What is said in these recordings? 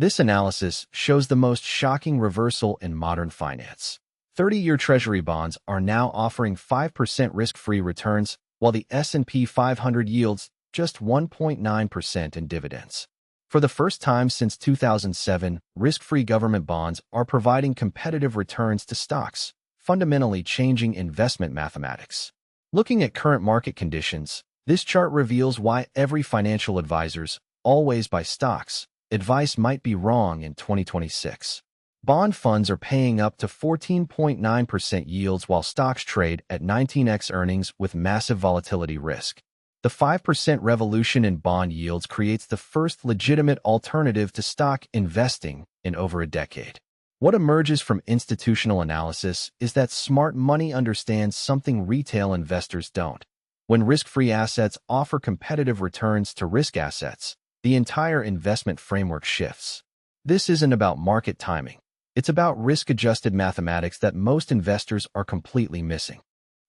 This analysis shows the most shocking reversal in modern finance. 30-year Treasury bonds are now offering 5% risk-free returns, while the S&P 500 yields just 1.9% in dividends. For the first time since 2007, risk-free government bonds are providing competitive returns to stocks, fundamentally changing investment mathematics. Looking at current market conditions, this chart reveals why every financial advisor's always buy stocks advice might be wrong in 2026. Bond funds are paying up to 14.9% yields while stocks trade at 19x earnings with massive volatility risk. The 5% revolution in bond yields creates the first legitimate alternative to stock investing in over a decade. What emerges from institutional analysis is that smart money understands something retail investors don't. When risk-free assets offer competitive returns to risk assets, the entire investment framework shifts. This isn't about market timing. It's about risk-adjusted mathematics that most investors are completely missing.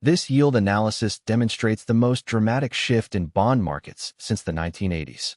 This yield analysis demonstrates the most dramatic shift in bond markets since the 1980s.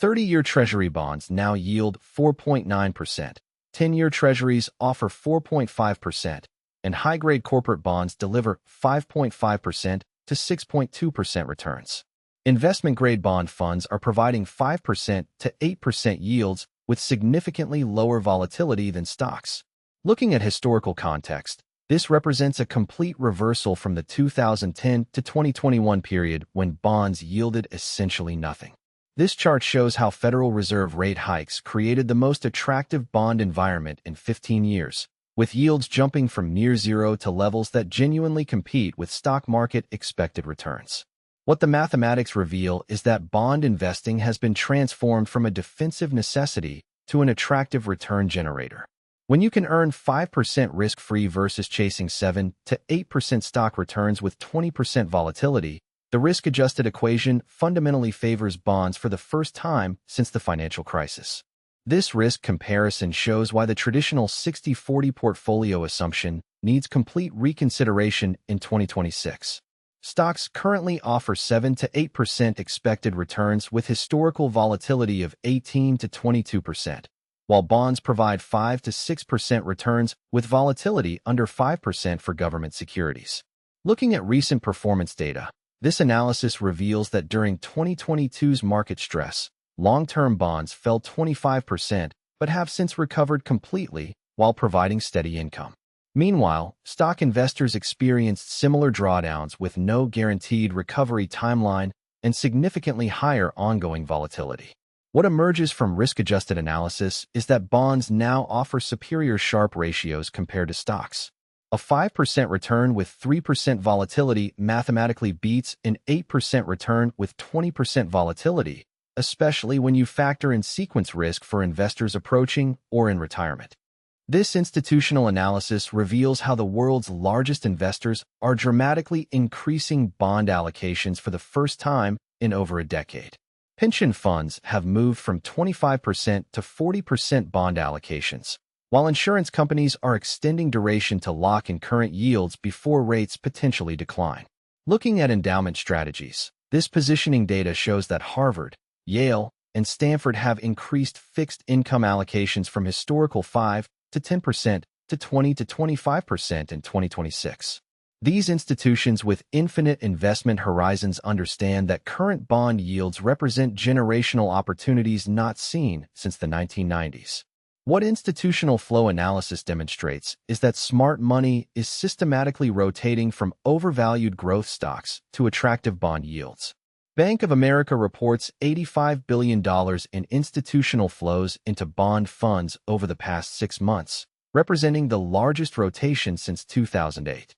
30-year Treasury bonds now yield 4.9%. 10-year Treasuries offer 4.5%, and high-grade corporate bonds deliver 5.5% to 6.2% returns. Investment-grade bond funds are providing 5% to 8% yields with significantly lower volatility than stocks. Looking at historical context, this represents a complete reversal from the 2010 to 2021 period when bonds yielded essentially nothing. This chart shows how Federal Reserve rate hikes created the most attractive bond environment in 15 years, with yields jumping from near zero to levels that genuinely compete with stock market expected returns. What the mathematics reveal is that bond investing has been transformed from a defensive necessity to an attractive return generator. When you can earn 5% risk-free versus chasing 7 to 8% stock returns with 20% volatility, the risk-adjusted equation fundamentally favors bonds for the first time since the financial crisis. This risk comparison shows why the traditional 60-40 portfolio assumption needs complete reconsideration in 2026. Stocks currently offer 7 to 8% expected returns with historical volatility of 18 to 22%, while bonds provide 5 to 6% returns with volatility under 5% for government securities. Looking at recent performance data, this analysis reveals that during 2022's market stress, long-term bonds fell 25% but have since recovered completely while providing steady income. Meanwhile, stock investors experienced similar drawdowns with no guaranteed recovery timeline and significantly higher ongoing volatility. What emerges from risk-adjusted analysis is that bonds now offer superior Sharpe ratios compared to stocks. A 5% return with 3% volatility mathematically beats an 8% return with 20% volatility, especially when you factor in sequence risk for investors approaching or in retirement. This institutional analysis reveals how the world's largest investors are dramatically increasing bond allocations for the first time in over a decade. Pension funds have moved from 25% to 40% bond allocations, while insurance companies are extending duration to lock in current yields before rates potentially decline. Looking at endowment strategies, this positioning data shows that Harvard, Yale, and Stanford have increased fixed income allocations from historical 5 to 10% to 20 to 25% in 2026. These institutions with infinite investment horizons understand that current bond yields represent generational opportunities not seen since the 1990s. What institutional flow analysis demonstrates is that smart money is systematically rotating from overvalued growth stocks to attractive bond yields. Bank of America reports $85 billion in institutional flows into bond funds over the past 6 months, representing the largest rotation since 2008.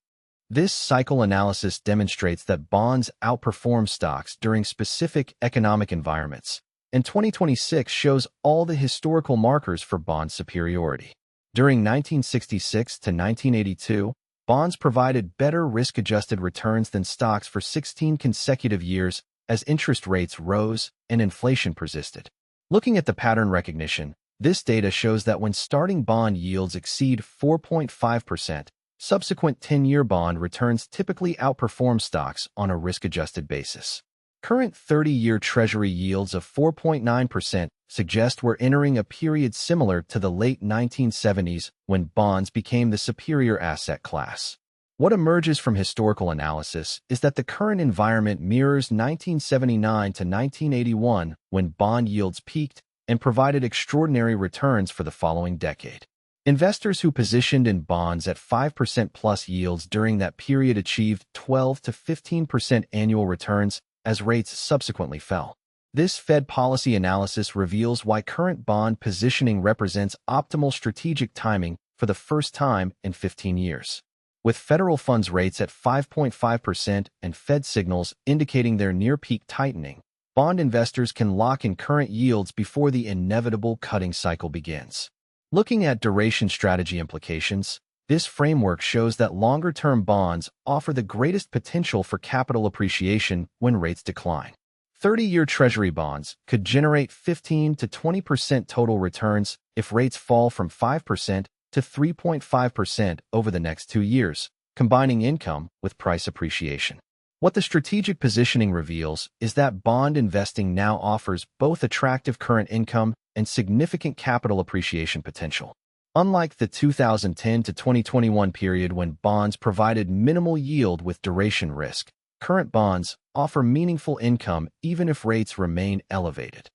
This cycle analysis demonstrates that bonds outperform stocks during specific economic environments, and 2026 shows all the historical markers for bond superiority. During 1966 to 1982, bonds provided better risk-adjusted returns than stocks for 16 consecutive years as interest rates rose and inflation persisted. Looking at the pattern recognition, this data shows that when starting bond yields exceed 4.5%, subsequent 10-year bond returns typically outperform stocks on a risk-adjusted basis. Current 30-year Treasury yields of 4.9% suggest we're entering a period similar to the late 1970s when bonds became the superior asset class. What emerges from historical analysis is that the current environment mirrors 1979 to 1981 when bond yields peaked and provided extraordinary returns for the following decade. Investors who positioned in bonds at 5% plus yields during that period achieved 12 to 15% annual returns as rates subsequently fell. This Fed policy analysis reveals why current bond positioning represents optimal strategic timing for the first time in 15 years. With federal funds rates at 5.5% and Fed signals indicating their near-peak tightening, bond investors can lock in current yields before the inevitable cutting cycle begins. Looking at duration strategy implications, this framework shows that longer-term bonds offer the greatest potential for capital appreciation when rates decline. 30-year Treasury bonds could generate 15 to 20% total returns if rates fall from 5% to 3.5% over the next 2 years, combining income with price appreciation. What the strategic positioning reveals is that bond investing now offers both attractive current income and significant capital appreciation potential. Unlike the 2010 to 2021 period when bonds provided minimal yield with duration risk, current bonds offer meaningful income even if rates remain elevated.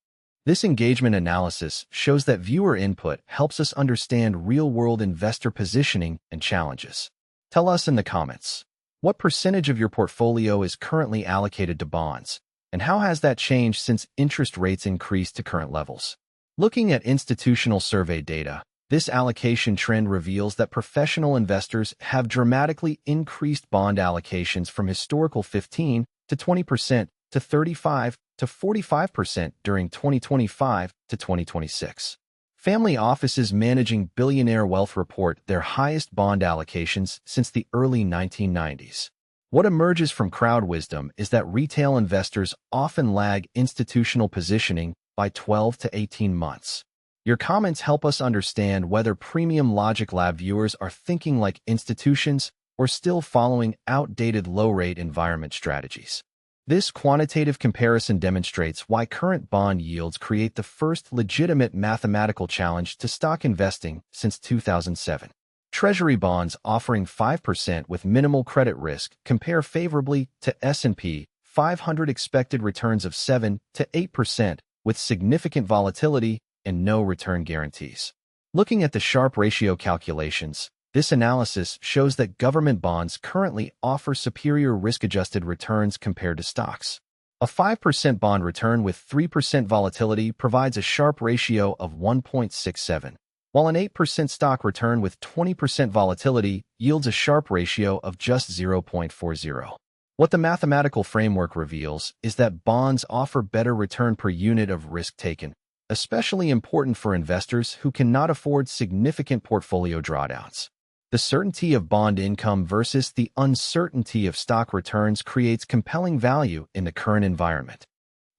This engagement analysis shows that viewer input helps us understand real-world investor positioning and challenges. Tell us in the comments, what percentage of your portfolio is currently allocated to bonds, and how has that changed since interest rates increased to current levels? Looking at institutional survey data, this allocation trend reveals that professional investors have dramatically increased bond allocations from historical 15 to 20% to 35 to 45% during 2025 to 2026. Family offices managing billionaire wealth report their highest bond allocations since the early 1990s. What emerges from crowd wisdom is that retail investors often lag institutional positioning by 12 to 18 months. Your comments help us understand whether Premium Logic Lab viewers are thinking like institutions or still following outdated low-rate environment strategies. This quantitative comparison demonstrates why current bond yields create the first legitimate mathematical challenge to stock investing since 2007. Treasury bonds offering 5% with minimal credit risk compare favorably to S&P 500 expected returns of 7 to 8% with significant volatility and no return guarantees. Looking at the Sharpe ratio calculations, this analysis shows that government bonds currently offer superior risk-adjusted returns compared to stocks. A 5% bond return with 3% volatility provides a Sharpe ratio of 1.67, while an 8% stock return with 20% volatility yields a Sharpe ratio of just 0.40. What the mathematical framework reveals is that bonds offer better return per unit of risk taken, especially important for investors who cannot afford significant portfolio drawdowns. The certainty of bond income versus the uncertainty of stock returns creates compelling value in the current environment.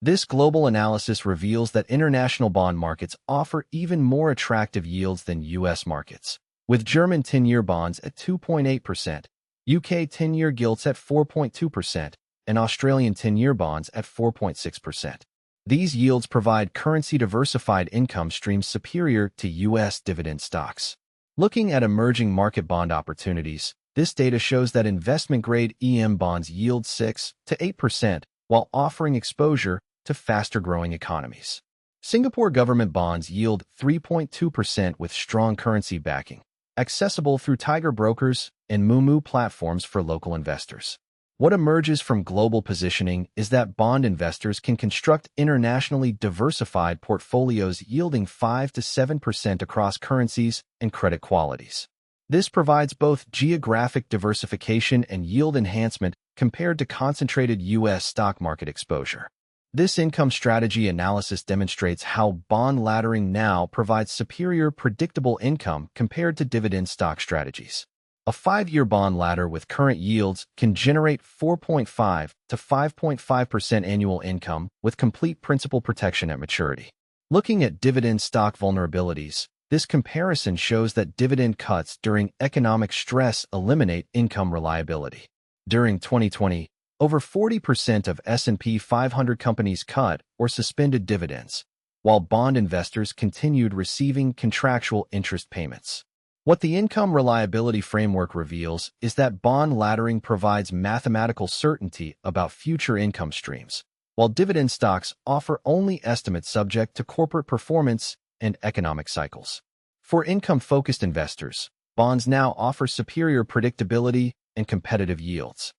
This global analysis reveals that international bond markets offer even more attractive yields than U.S. markets, with German 10-year bonds at 2.8%, UK 10-year gilts at 4.2%, and Australian 10-year bonds at 4.6%. These yields provide currency-diversified income streams superior to U.S. dividend stocks. Looking at emerging market bond opportunities, this data shows that investment-grade EM bonds yield 6 to 8% while offering exposure to faster-growing economies. Singapore government bonds yield 3.2% with strong currency backing, accessible through Tiger Brokers and Moomoo platforms for local investors. What emerges from global positioning is that bond investors can construct internationally diversified portfolios yielding 5 to 7% across currencies and credit qualities. This provides both geographic diversification and yield enhancement compared to concentrated U.S. stock market exposure. This income strategy analysis demonstrates how bond laddering now provides superior predictable income compared to dividend stock strategies. A 5-year bond ladder with current yields can generate 4.5 to 5.5% annual income with complete principal protection at maturity. Looking at dividend stock vulnerabilities, this comparison shows that dividend cuts during economic stress eliminate income reliability. During 2020, Over 40% of S&P 500 companies cut or suspended dividends, while bond investors continued receiving contractual interest payments. What the income reliability framework reveals is that bond laddering provides mathematical certainty about future income streams, while dividend stocks offer only estimates subject to corporate performance and economic cycles. For income-focused investors, bonds now offer superior predictability and competitive yields.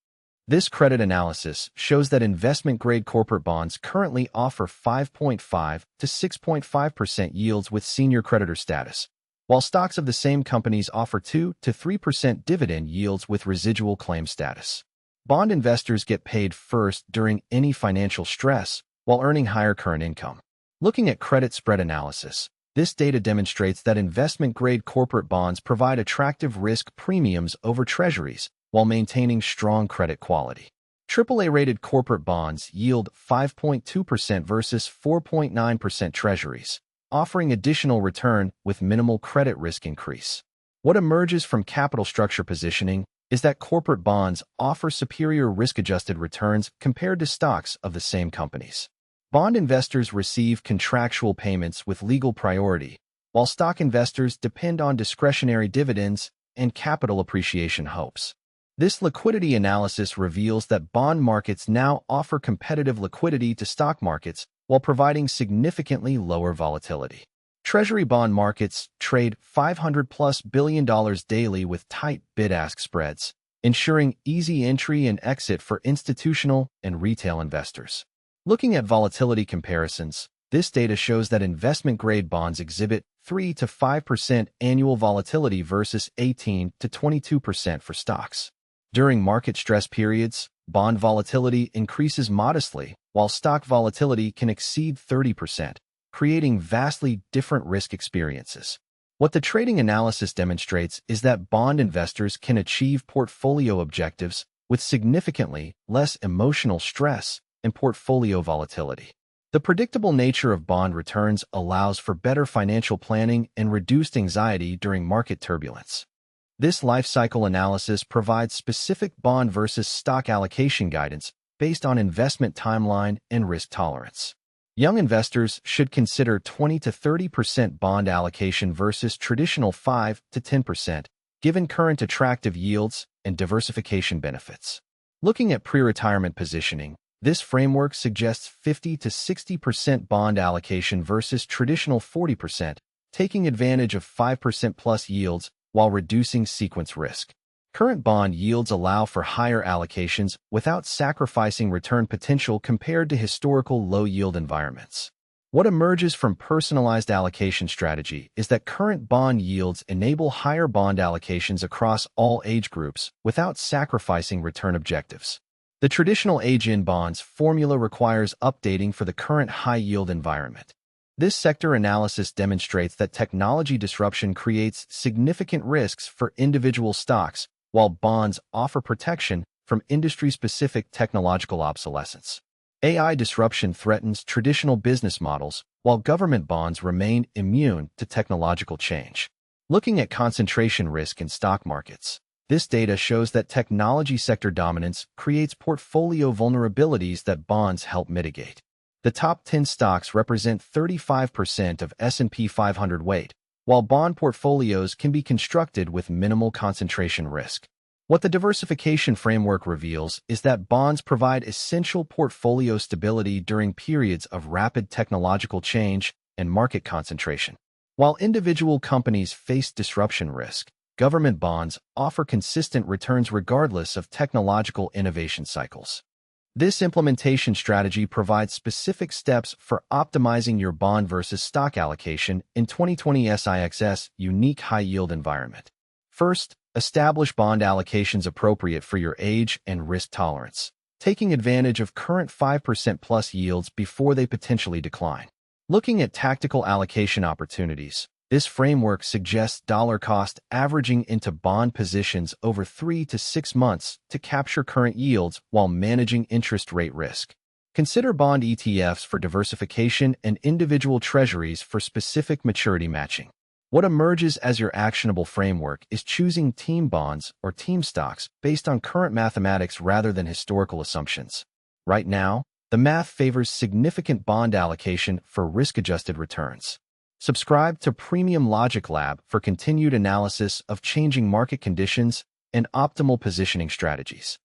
This credit analysis shows that investment-grade corporate bonds currently offer 5.5 to 6.5% yields with senior creditor status, while stocks of the same companies offer 2 to 3% dividend yields with residual claim status. Bond investors get paid first during any financial stress while earning higher current income. Looking at credit spread analysis, this data demonstrates that investment-grade corporate bonds provide attractive risk premiums over treasuries while maintaining strong credit quality. AAA-rated corporate bonds yield 5.2% versus 4.9% treasuries, offering additional return with minimal credit risk increase. What emerges from capital structure positioning is that corporate bonds offer superior risk-adjusted returns compared to stocks of the same companies. Bond investors receive contractual payments with legal priority, while stock investors depend on discretionary dividends and capital appreciation hopes. This liquidity analysis reveals that bond markets now offer competitive liquidity to stock markets while providing significantly lower volatility. Treasury bond markets trade $500+ billion daily with tight bid-ask spreads, ensuring easy entry and exit for institutional and retail investors. Looking at volatility comparisons, this data shows that investment-grade bonds exhibit 3 to 5% annual volatility versus 18 to 22% for stocks. During market stress periods, bond volatility increases modestly, while stock volatility can exceed 30%, creating vastly different risk experiences. What the trading analysis demonstrates is that bond investors can achieve portfolio objectives with significantly less emotional stress and portfolio volatility. The predictable nature of bond returns allows for better financial planning and reduced anxiety during market turbulence. This life cycle analysis provides specific bond versus stock allocation guidance based on investment timeline and risk tolerance. Young investors should consider 20 to 30% bond allocation versus traditional 5 to 10%, given current attractive yields and diversification benefits. Looking at pre-retirement positioning, this framework suggests 50 to 60% bond allocation versus traditional 40%, taking advantage of 5% plus yields while reducing sequence risk. Current bond yields allow for higher allocations without sacrificing return potential compared to historical low-yield environments. What emerges from personalized allocation strategy is that current bond yields enable higher bond allocations across all age groups without sacrificing return objectives. The traditional age-in bonds formula requires updating for the current high-yield environment. This sector analysis demonstrates that technology disruption creates significant risks for individual stocks, while bonds offer protection from industry-specific technological obsolescence. AI disruption threatens traditional business models, while government bonds remain immune to technological change. Looking at concentration risk in stock markets, this data shows that technology sector dominance creates portfolio vulnerabilities that bonds help mitigate. The top 10 stocks represent 35% of S&P 500 weight, while bond portfolios can be constructed with minimal concentration risk. What the diversification framework reveals is that bonds provide essential portfolio stability during periods of rapid technological change and market concentration. While individual companies face disruption risk, government bonds offer consistent returns regardless of technological innovation cycles. This implementation strategy provides specific steps for optimizing your bond versus stock allocation in 2020 SIX's unique high-yield environment. First, establish bond allocations appropriate for your age and risk tolerance, taking advantage of current 5% plus yields before they potentially decline. Looking at tactical allocation opportunities, this framework suggests dollar cost averaging into bond positions over 3 to 6 months to capture current yields while managing interest rate risk. Consider bond ETFs for diversification and individual treasuries for specific maturity matching. What emerges as your actionable framework is choosing team bonds or team stocks based on current mathematics rather than historical assumptions. Right now, the math favors significant bond allocation for risk-adjusted returns. Subscribe to Premium Logic Lab for continued analysis of changing market conditions and optimal positioning strategies.